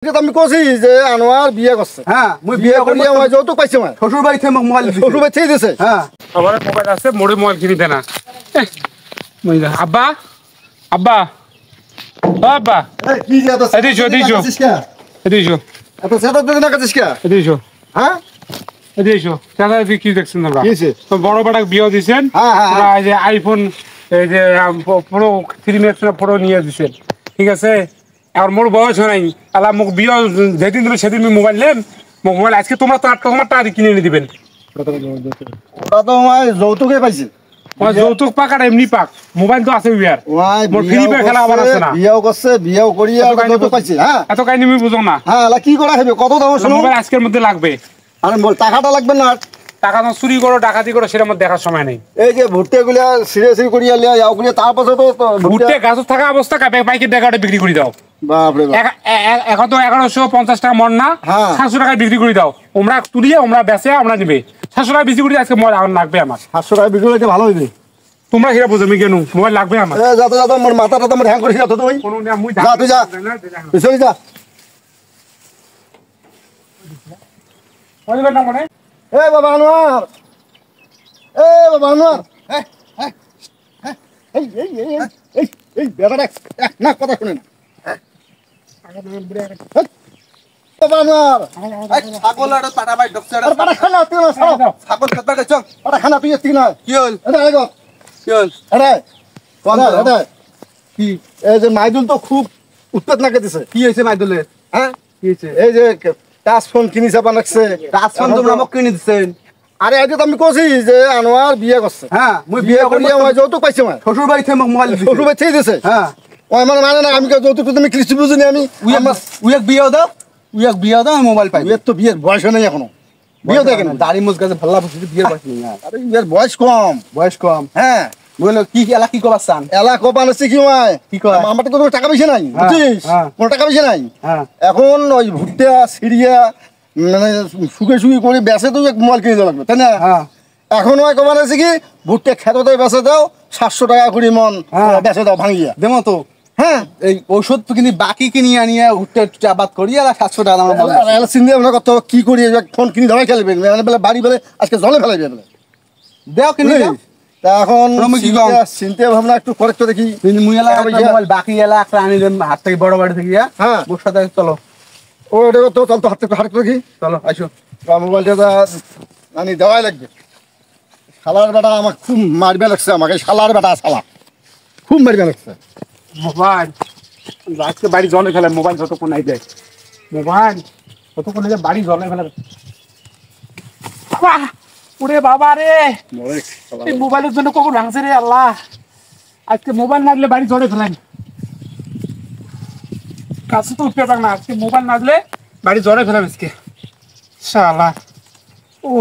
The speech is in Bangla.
আমি কইছি যে আনোয়ার বিয়ে করছে। হ্যাঁ মই বিয়ে করিয়া মই যৌতুক পাইছে মই শ্বশুর বাড়ি থেকে মোবাইল দিছে। শ্বশুর বাড়ি থেকে দিছে। হ্যাঁ আমার মোবাইল আছে মোড়ে মোবাইল কিনে দেনা আব্বা আব্বা আব্বা এই কি যে এত এদিকে এদিকে এত সেটা দিন না কাছিস কে? এদিকে হ্যাঁ এদিকে চাচা কি দেখছেন আমরা কি হইছে? তো বড় বড় বিয়ে দিছেন হ্যাঁ, হ্যাঁ, ওরা এই যে আইফোন এই যে প্রো 3 ম্যাক্স প্রো নিয়ে দিছেন ঠিক আছে আর মোর বয়স নাই আলা মুখ বিয়ে যেদিন দিল সেদিন মোবাইল নেন মোবাইল আজকে তোমরা তো তোমার টাকা কিনে এনে দিবেন ওটা তো মই যৌতুকে পাইছে। আমার যৌতুক পাক আর এমনি পাক মোবাইল তো আছে বিয়ার ওই মোর ফ্রি ফায়ার খেলা আবার আছে না বিয়েও করছে বিয়েও করিয়া যৌতুক পাইছে। হ্যাঁ এত কাহিনী আমি বুঝো না হ্যাঁ এলা কি করা হবে কত দাম শুনো? মোবাইল আজকের মধ্যে লাগবে আরে বল টাকাটা লাগবে না? টাকা তো চুরি করো ডাকাতি করো সেটা আমার দেখার সময় নেই এই যে ভুট্টে গুলা সিরিয়াসলি করিয়া লিয়া যাও করিয়া তারপরে তো ভুট্টে গাছত থাকা অবস্থা বাইকের টাকাটা বিক্রি করে দাও বাপ রে বাপ। এখন তো 1150 টাকা মন না হ্যাঁ। 700 টাকায় বিক্রি করে দাও আমরা তুলিয়ে আমরা বেচে আমরা নিবে 700 টাকা বিক্রি করে আজকে মোবাইল লাগবে আমার 700 টাকা বিক্রি হইতে ভালো হইবে। তোমরা সেটা বুঝো আমি কেন মোবাইল লাগবে আমার এ যাতে যাতে আমার মাথাটা তোমার হ্যাং করিস না তো তুই। কোনো না মুই যা তুই যা তুই যা। বলবেন না মনে এ বাবা আনোয়ার এ বাবা আনোয়ার এই এই এই এই এই এই বেটাটা না কথা শুনে না। বাবা আনোয়ার ছাগল আর পাটা ভাই ডক্টর আরে পাটা খানা তুই না ছাড়ো ছাগল কতবার গেছ পাটা খানা তুই এসছিস না কি হল এটা আগে কি হল আরে কোন এটা কি এই যে মাইদুল তো খুব উৎপাত নাকে দিছে। কি হইছে মাইদুলের হ্যাঁ কি হইছে এই যে টাচ ফোন কিনিছে বানাচ্ছে রাজফোন তোমরা আমাকে কিনে দিছেন। আরে আজ তো আমি কইছি যে আনোয়ার বিয়ে করছে। হ্যাঁ মই বিয়ে করিয়া মই যৌতুক পাইছে মই শ্বশুর বাড়ি থেকে মোবাইল দিছে। শ্বশুর বাড়ি থেকে দিছে। হ্যাঁ ওই মানে না আমি যৌতুক তুমি কৃষ্টি বুঝিনি আমি উইক বিয়ে দাও উইক বিয়ে দাও মোবাইল পাই বিয়ের তো বিয়ের বয়স নেই এখনো বিয়ে দেখেন দাড়ি মুছ গাছে ভাল্লা বসে বিয়ের বয়স নেই না আরে বিয়ের বয়স কম। বয়স কম হ্যাঁ বলে কি এলা কি কবার চান এলা কোপান আছে কি হয় কি কয়? আমার তো কোনো টাকা পয়সা নাই হ্যাঁ, বুঝছিস হ্যাঁ। কোনো টাকা পয়সা নাই হ্যাঁ এখন ওই ভুট্টা সিরিয়া মানে শুকে শুকে করে বেসে তো মোবাইল কিনে দেওয়া লাগবে তাই না? হ্যাঁ এখন ওই কোপান আছে কি ভুট্টা খেতে বেসে দাও 700 টাকা করে মন হ্যাঁ। বেসে দাও ভাঙিয়া। দেমো তো হ্যাঁ এই ঔষধ তো কিন্তু বাকি কিনে আনিয়া উঠতে চাবাত করি আর 700 টাকা আমার বল চিন্তা ভাবনা করতে হবে কি করি ফোন কিনে ধরাই খেলবে মানে বেলা বাড়ি বেলে আজকে জলে ফেলাইবে বেলে দেও কিনে দাও তা এখন রমি কি কম? চিন্তা ভাবনা একটু করে তো দেখি। কিন্তু মুই এলা টাকা পয়সা? মোবাইল বাকি এলা একটা আনি দেন হাত থেকে বড় বাড়ি থেকে হ্যাঁ ওর সাথে চলো ও এটা তো চল তো হাতে হাতে দেখি চলো আসো মোবাইলটা আনি দেওয়াই লাগবে। শালার বেটা আমার খুব মারবে লাগছে আমাকে শালার বেটা শালা খুব মারবে লাগছে। মোবাইল আজকে বাড়ি জলে ফেলে মোবাইল যতক্ষণ নাই যায় মোবাইল ততক্ষণ যায় বাড়ি জলে ফেলে ওরে বাবা রে এই মোবাইলের জন্য কখন ভাঙছে রে আল্লাহ আজকে মোবাইল না দিলে বাড়ি জলে ফেলেন কাছে তো উঠতে পার না আজকে মোবাইল না দিলে বাড়ি জলে ফেলাম আজকে শালা ও